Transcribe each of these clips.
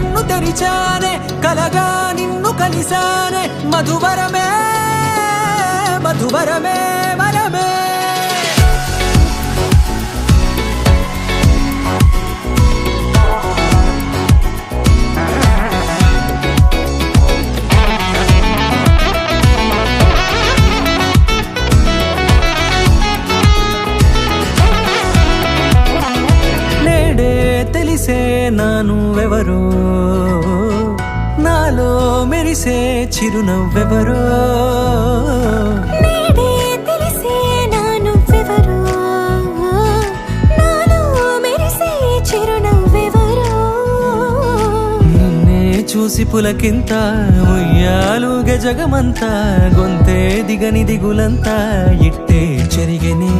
కన్ను తెరిచానే కలగా నిన్ను కలిసానే మధువరమే మధువరమే వరమే తెలిసే నానువెవరో నాలో మెరిసే చిరునవ్వెవరో నేడే తెలిసే నానువెవరో నాలో మెరిసే చిరునవ్వెవరో నిన్నే చూసి పులకింత ఉయ్యాలుగే జగమంతా గొంతే దిగని దిగులంతా ఇట్టే చెరిగెనే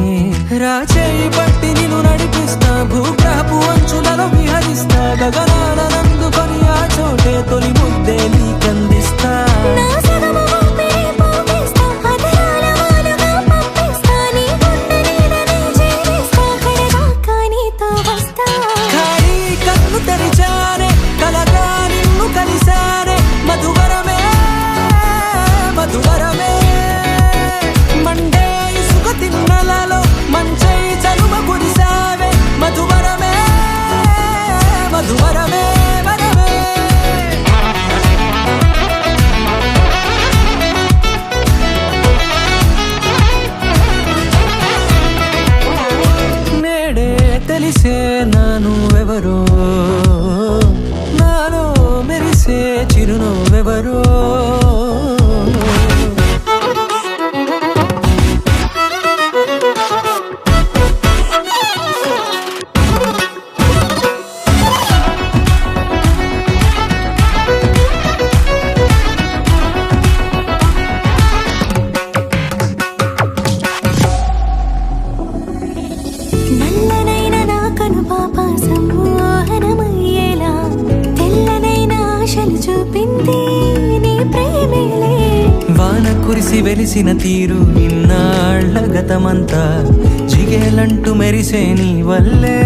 రాచేయి పట్టి నిన్ను నడిపిస్తా భూగ్రహపు అంచులలో విహరిస్తా గగనాలనందుకొని ఆ చోటే తొలి ముద్దే నీకందిస్తా నా సగము ఊపిరి పోగిస్తా అదరాల వాలుగా పంపిస్తా నీ గుండె నీడనే జీవిస్తా కడదాకా నీతో వస్తా ఖాళీ కన్ను తెరిచానే కలగా నిన్ను కలిసానే మధువరమే మధువరమే మండే ఇసుక తిన్నలలో మంచై చలువ కురిసావే మధువరమే మధువరమే వరమే నేడే తెలిసే నానువెవరో నాలో మెరిసే చిరునవ్వెవరో నల్లనైన నా కనుపాప సమ్మోహనమయ్యేలా తెల్లనైన ఆశలు చూపింది నీ ప్రేమేలే వాన కురిసి వెలిసిన తీరు ఇన్నాళ్ల గతమంతా జిగేలంటూ మెరిసే నీ వల్లే